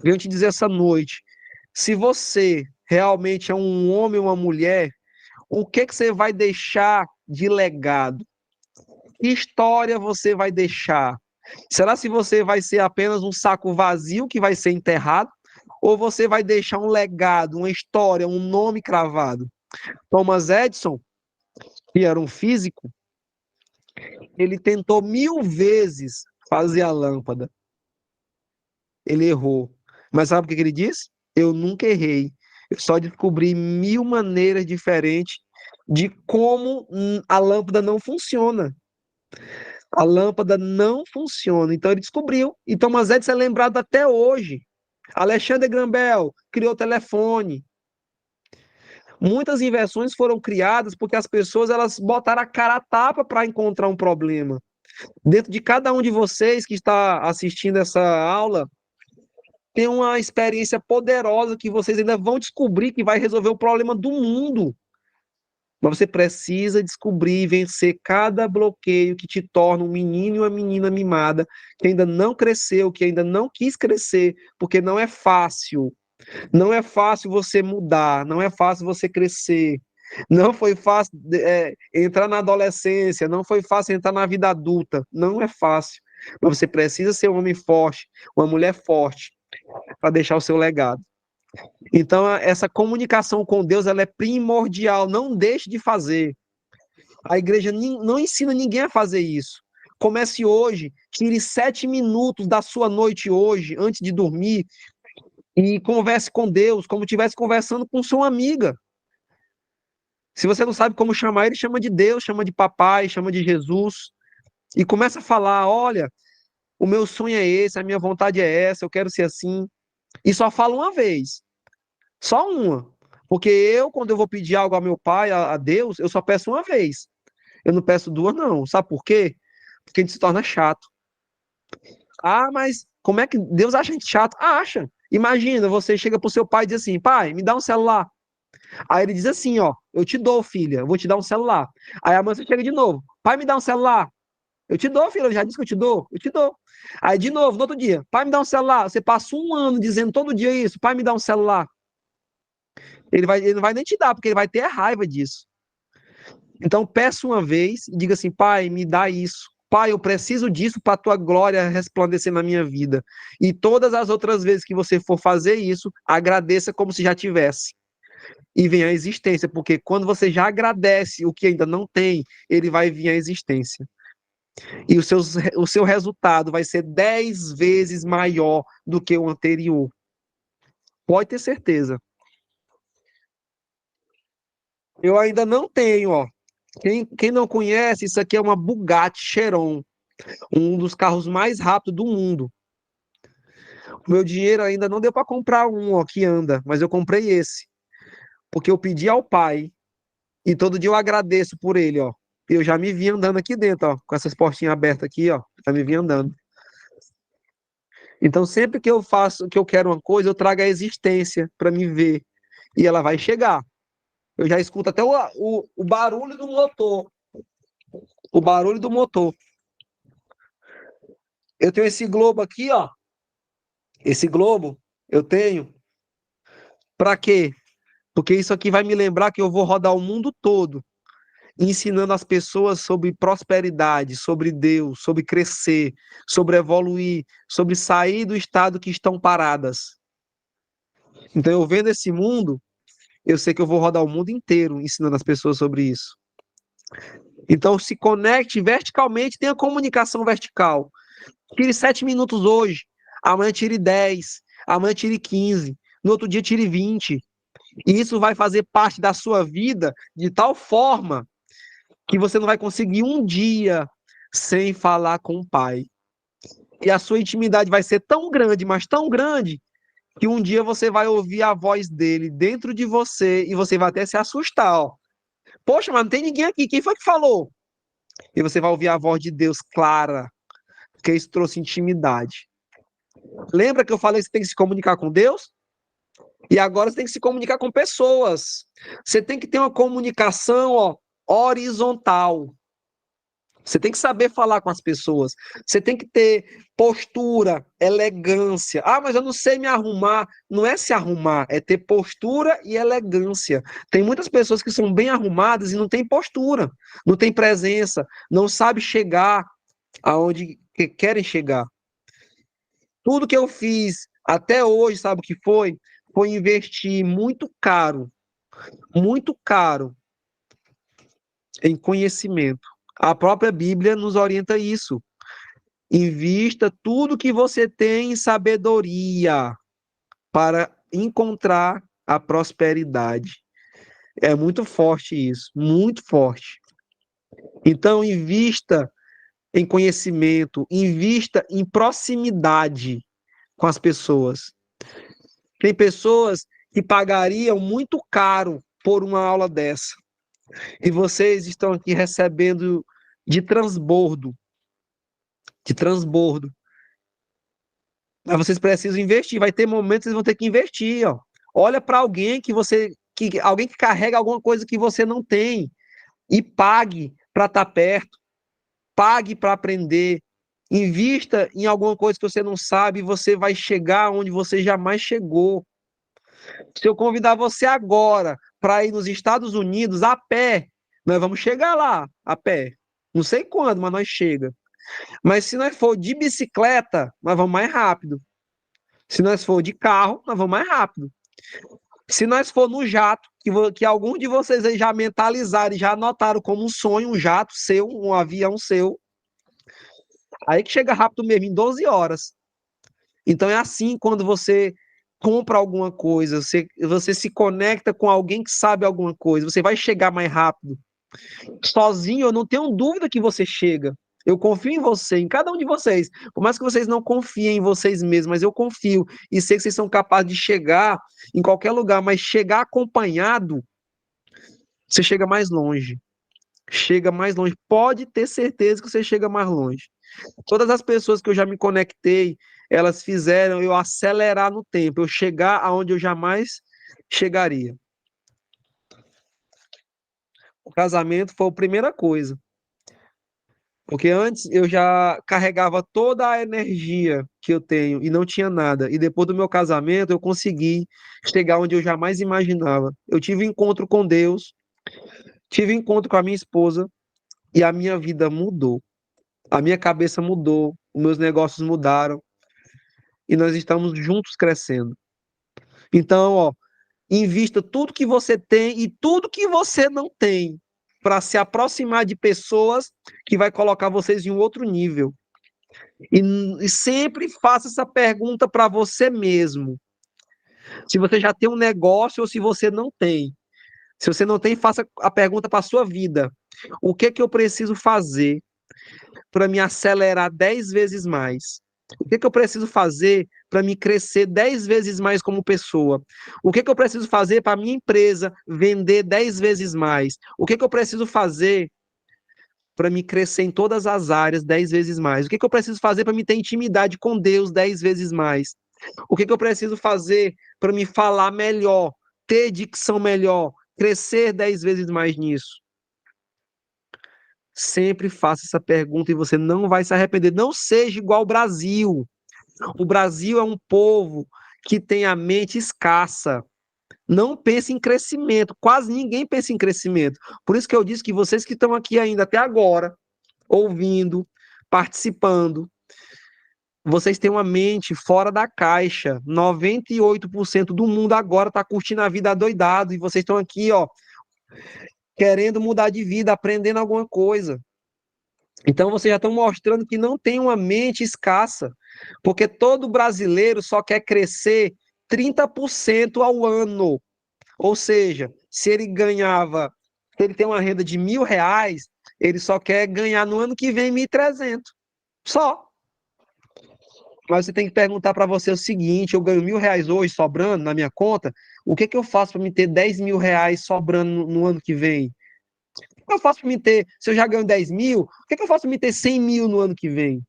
Venho te dizer essa noite, se você realmente é um homem ou uma mulher, o que que você vai deixar de legado? Que história você vai deixar? Será se você vai ser apenas um saco vazio que vai ser enterrado? Ou você vai deixar um legado, uma história, um nome cravado? Thomas Edison, que era um físico, ele tentou 1000 vezes fazer a lâmpada. Ele errou. Mas sabe o que ele disse? Eu nunca errei. Eu só descobri 1000 maneiras diferentes de como a lâmpada não funciona. A lâmpada não funciona. Então ele descobriu. E Thomas Edison é lembrado até hoje. Alexander Graham Bell criou o telefone. Muitas invenções foram criadas porque as pessoas elas botaram a cara a tapa para encontrar um problema. Dentro de cada um de vocês que está assistindo essa aula, tem uma experiência poderosa que vocês ainda vão descobrir que vai resolver o problema do mundo. Mas você precisa descobrir e vencer cada bloqueio que te torna um menino e uma menina mimada, que ainda não cresceu, que ainda não quis crescer, porque não é fácil. Não é fácil você mudar, não é fácil você crescer. Não foi fácil entrar na adolescência, não foi fácil entrar na vida adulta, não é fácil. Mas você precisa ser um homem forte, uma mulher forte, para deixar o seu legado. Então, essa comunicação com Deus ela é primordial, não deixe de fazer. A igreja não ensina ninguém a fazer isso. Comece hoje, tire 7 minutos da sua noite hoje, antes de dormir, e converse com Deus, como estivesse conversando com sua amiga. Se você não sabe como chamar ele, chama de Deus, chama de papai, chama de Jesus, e começa a falar: olha, o meu sonho é esse, a minha vontade é essa, eu quero ser assim. E só fala uma vez. Só uma. Porque eu, quando eu vou pedir algo ao meu pai, a Deus, eu só peço uma vez. Eu não peço duas, não. Sabe por quê? Porque a gente se torna chato. Ah, mas como é que Deus acha a gente chato? Ah, acha. Imagina, você chega pro seu pai e diz assim, pai, me dá um celular. Aí ele diz assim, ó, eu te dou, filha, eu vou te dar um celular. Aí a mãe chega de novo, pai, me dá um celular. Eu te dou, filha, eu já disse que eu te dou. Aí de novo, no outro dia, pai, me dá um celular. Você passa um ano dizendo todo dia isso, pai, me dá um celular. Ele não vai nem te dar, porque ele vai ter raiva disso. Então, peça uma vez e diga assim: Pai, me dá isso. Pai, eu preciso disso para a tua glória resplandecer na minha vida. E todas as outras vezes que você for fazer isso, agradeça como se já tivesse. E venha à existência, porque quando você já agradece o que ainda não tem, ele vai vir à existência. E o seu resultado vai ser 10 vezes maior do que o anterior. Pode ter certeza. Eu ainda não tenho, ó. Quem não conhece, isso aqui é uma Bugatti Chiron, um dos carros mais rápidos do mundo. O meu dinheiro ainda não deu para comprar um ó, que anda, mas eu comprei esse, porque eu pedi ao pai e todo dia eu agradeço por ele, ó. Eu já me vi andando aqui dentro, ó, com essas portinhas abertas aqui, ó, já me vi andando. Então sempre que eu faço, que eu quero uma coisa, eu trago a existência para me ver e ela vai chegar. Eu já escuto até o barulho do motor, o barulho do motor. Eu tenho esse globo aqui, ó. Esse globo eu tenho. Para quê? Porque isso aqui vai me lembrar que eu vou rodar o mundo todo, ensinando as pessoas sobre prosperidade, sobre Deus, sobre crescer, sobre evoluir, sobre sair do estado que estão paradas. Então, eu vendo esse mundo, eu sei que eu vou rodar o mundo inteiro ensinando as pessoas sobre isso. Então, se conecte verticalmente, tenha comunicação vertical. Tire 7 minutos hoje, amanhã tire 10, amanhã tire 15, no outro dia tire 20. E isso vai fazer parte da sua vida de tal forma que você não vai conseguir um dia sem falar com o Pai. E a sua intimidade vai ser tão grande, mas tão grande, que um dia você vai ouvir a voz dele dentro de você e você vai até se assustar, ó. Poxa, mas não tem ninguém aqui, quem foi que falou? E você vai ouvir a voz de Deus clara, porque isso trouxe intimidade. Lembra que eu falei que você tem que se comunicar com Deus? E agora você tem que se comunicar com pessoas. Você tem que ter uma comunicação, ó, horizontal. Você tem que saber falar com as pessoas. Você tem que ter postura, elegância. Ah, mas eu não sei me arrumar. Não é se arrumar, é ter postura e elegância. Tem muitas pessoas que são bem arrumadas e não têm postura, não têm presença, não sabem chegar aonde querem chegar. Tudo que eu fiz até hoje, sabe o que foi? Foi investir muito caro em conhecimento. A própria Bíblia nos orienta isso. Invista tudo que você tem em sabedoria para encontrar a prosperidade. É muito forte isso, muito forte. Então, invista em conhecimento, invista em proximidade com as pessoas. Tem pessoas que pagariam muito caro por uma aula dessa. E vocês estão aqui recebendo de transbordo, de transbordo. Mas vocês precisam investir. Vai ter momentos que vocês vão ter que investir, ó. Olha para alguém alguém que carrega alguma coisa que você não tem e pague para estar perto, pague para aprender, invista em alguma coisa que você não sabe e você vai chegar onde você jamais chegou. Se eu convidar você agora para ir nos Estados Unidos a pé, nós vamos chegar lá a pé. Não sei quando, mas nós chega. Mas se nós for de bicicleta, nós vamos mais rápido. Se nós for de carro, nós vamos mais rápido. Se nós for no jato, que alguns de vocês aí já mentalizaram e já anotaram como um sonho, um jato seu, um avião seu, aí que chega rápido mesmo, em 12 horas. Então é assim quando você compra alguma coisa, você se conecta com alguém que sabe alguma coisa, você vai chegar mais rápido. Sozinho, eu não tenho dúvida que você chega. Eu confio em você, em cada um de vocês. Por mais que vocês não confiem em vocês mesmos, mas eu confio e sei que vocês são capazes de chegar em qualquer lugar, mas chegar acompanhado, você chega mais longe. Chega mais longe. Pode ter certeza que você chega mais longe. Todas as pessoas que eu já me conectei, elas fizeram eu acelerar no tempo, eu chegar aonde eu jamais chegaria. O casamento foi a primeira coisa. Porque antes eu já carregava toda a energia que eu tenho e não tinha nada. E depois do meu casamento eu consegui chegar onde eu jamais imaginava. Eu tive um encontro com Deus, tive um encontro com a minha esposa e a minha vida mudou. A minha cabeça mudou, os meus negócios mudaram e nós estamos juntos crescendo. Então, ó, invista tudo que você tem e tudo que você não tem para se aproximar de pessoas que vai colocar vocês em um outro nível. E sempre faça essa pergunta para você mesmo. Se você já tem um negócio ou se você não tem. Se você não tem, faça a pergunta para a sua vida. O que que eu preciso fazer para me acelerar 10 vezes mais? O que que eu preciso fazer para me crescer 10 vezes mais como pessoa? O que que eu preciso fazer para minha empresa vender 10 vezes mais? O que que eu preciso fazer para me crescer em todas as áreas 10 vezes mais? O que que eu preciso fazer para me ter intimidade com Deus 10 vezes mais? O que que eu preciso fazer para me falar melhor, ter dicção melhor, crescer 10 vezes mais nisso? Sempre faça essa pergunta e você não vai se arrepender. Não seja igual ao Brasil. O Brasil é um povo que tem a mente escassa. Não pense em crescimento. Quase ninguém pensa em crescimento. Por isso que eu disse que vocês que estão aqui ainda até agora, ouvindo, participando, vocês têm uma mente fora da caixa. 98% do mundo agora está curtindo a vida adoidado e vocês estão aqui, ó, querendo mudar de vida, aprendendo alguma coisa. Então, vocês já estão mostrando que não tem uma mente escassa, porque todo brasileiro só quer crescer 30% ao ano. Ou seja, se ele tem uma renda de R$ 1.000, ele só quer ganhar no ano que vem 1.300. Só. Mas você tem que perguntar para você o seguinte: eu ganho R$ 1.000 hoje sobrando na minha conta, o que que eu faço para me ter R$ 10.000 sobrando no ano que vem? O que eu faço para me ter, se eu já ganho 10 mil, o que que eu faço para me ter 100 mil no ano que vem?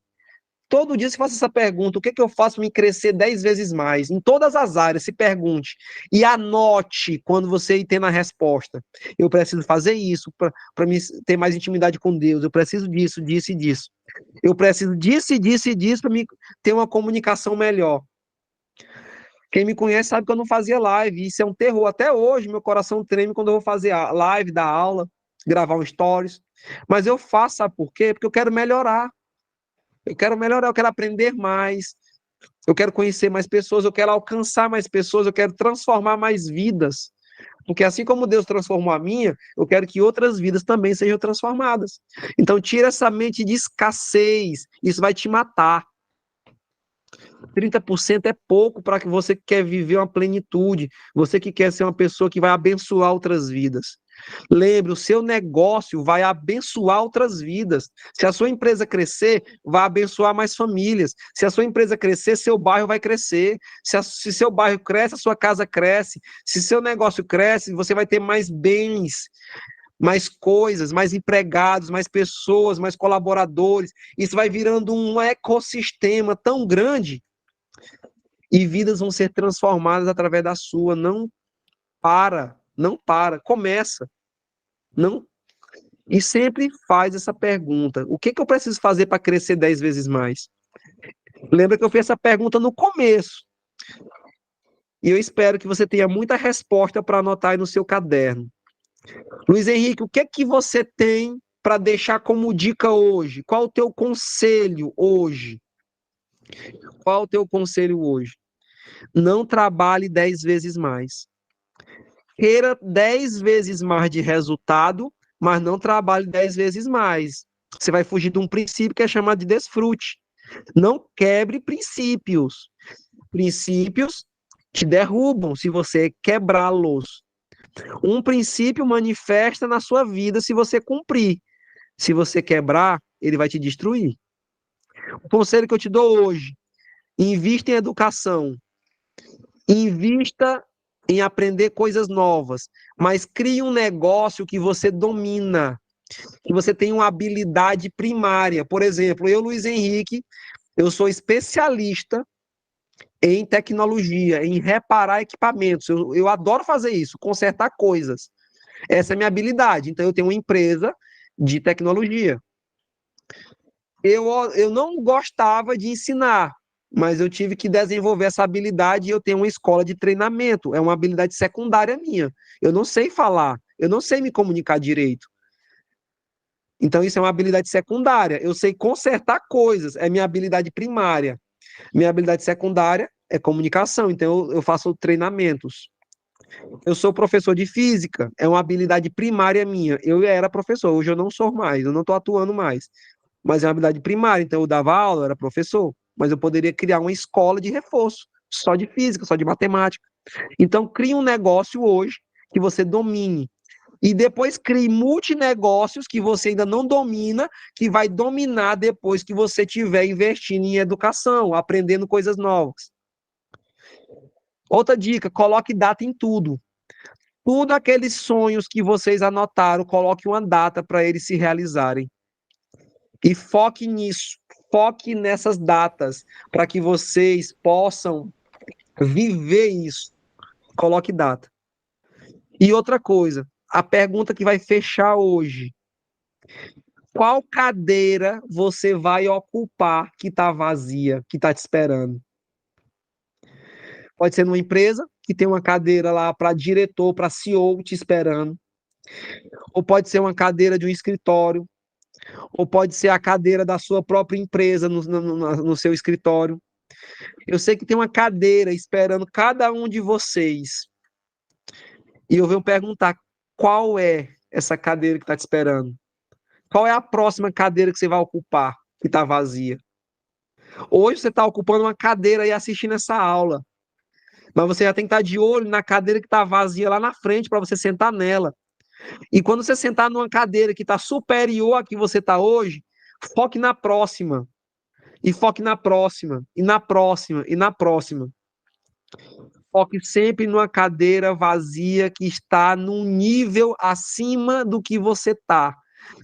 Todo dia se faça essa pergunta: o que que eu faço para me crescer 10 vezes mais? Em todas as áreas, se pergunte. E anote quando você tem a resposta. Eu preciso fazer isso para me ter mais intimidade com Deus. Eu preciso disso, disso e disso. Eu preciso disso e disso e disso para me ter uma comunicação melhor. Quem me conhece sabe que eu não fazia live. Isso é um terror. Até hoje, meu coração treme quando eu vou fazer a live, dar aula, gravar um stories. Mas eu faço, sabe por quê? Porque eu quero melhorar. Eu quero melhorar, eu quero aprender mais, eu quero conhecer mais pessoas, eu quero alcançar mais pessoas, eu quero transformar mais vidas. Porque assim como Deus transformou a minha, eu quero que outras vidas também sejam transformadas. Então, tira essa mente de escassez, isso vai te matar. 30% é pouco para que você que quer viver uma plenitude, você que quer ser uma pessoa que vai abençoar outras vidas. Lembre, o seu negócio vai abençoar outras vidas. Se a sua empresa crescer, vai abençoar mais famílias. Se a sua empresa crescer, seu bairro vai crescer. Se seu bairro cresce, a sua casa cresce. Se seu negócio cresce, você vai ter mais bens, mais coisas, mais empregados, mais pessoas, mais colaboradores. Isso vai virando um ecossistema tão grande e vidas vão ser transformadas através da sua. Não para, não para, começa. Não. E sempre faz essa pergunta: o que que eu preciso fazer para crescer 10 vezes mais? Lembra que eu fiz essa pergunta no começo. E eu espero que você tenha muita resposta para anotar aí no seu caderno. Luiz Henrique, o que que você tem para deixar como dica hoje? Qual o teu conselho hoje? Qual o teu conselho hoje? Não trabalhe 10 vezes mais. Queira 10 vezes mais de resultado, mas não trabalhe 10 vezes mais. Você vai fugir de um princípio que é chamado de desfrute. Não quebre princípios. Princípios te derrubam se você quebrá-los. Um princípio manifesta na sua vida se você cumprir. Se você quebrar, ele vai te destruir. O conselho que eu te dou hoje: invista em educação. Invista em aprender coisas novas, mas crie um negócio que você domina, que você tem uma habilidade primária. Por exemplo, eu, Luiz Henrique, eu sou especialista em tecnologia, em reparar equipamentos. Eu adoro fazer isso, consertar coisas. Essa é a minha habilidade. Então, eu tenho uma empresa de tecnologia. Eu não gostava de ensinar, mas eu tive que desenvolver essa habilidade e eu tenho uma escola de treinamento. É uma habilidade secundária minha. Eu não sei falar, eu não sei me comunicar direito. Então, isso é uma habilidade secundária. Eu sei consertar coisas, é minha habilidade primária. Minha habilidade secundária é comunicação, então eu faço treinamentos. Eu sou professor de física, é uma habilidade primária minha. Eu era professor, hoje eu não sou mais, eu não estou atuando mais. Mas é uma habilidade primária, então eu dava aula, eu era professor. Mas eu poderia criar uma escola de reforço, só de física, só de matemática. Então, crie um negócio hoje que você domine. E depois crie multinegócios que você ainda não domina, que vai dominar depois que você estiver investindo em educação, aprendendo coisas novas. Outra dica: coloque data em tudo. Tudo aqueles sonhos que vocês anotaram, coloque uma data para eles se realizarem. E foque nisso, foque nessas datas, para que vocês possam viver isso. Coloque data. E outra coisa, a pergunta que vai fechar hoje: qual cadeira você vai ocupar que está vazia, que está te esperando? Pode ser numa empresa, que tem uma cadeira lá para diretor, para CEO te esperando. Ou pode ser uma cadeira de um escritório. Ou pode ser a cadeira da sua própria empresa no seu escritório. Eu sei que tem uma cadeira esperando cada um de vocês. E eu venho perguntar: qual é? essa cadeira que está te esperando? Qual é a próxima cadeira que você vai ocupar, que está vazia? Hoje você está ocupando uma cadeira e assistindo essa aula, mas você já tem que estar de olho na cadeira que está vazia lá na frente para você sentar nela. E quando você sentar numa cadeira que está superior à que você está hoje, foque na próxima. E foque na próxima, e na próxima, e na próxima. Foque sempre numa cadeira vazia que está num nível acima do que você está.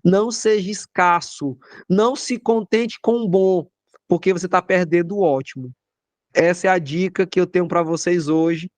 Não seja escasso. Não se contente com o bom, porque você está perdendo o ótimo. Essa é a dica que eu tenho para vocês hoje.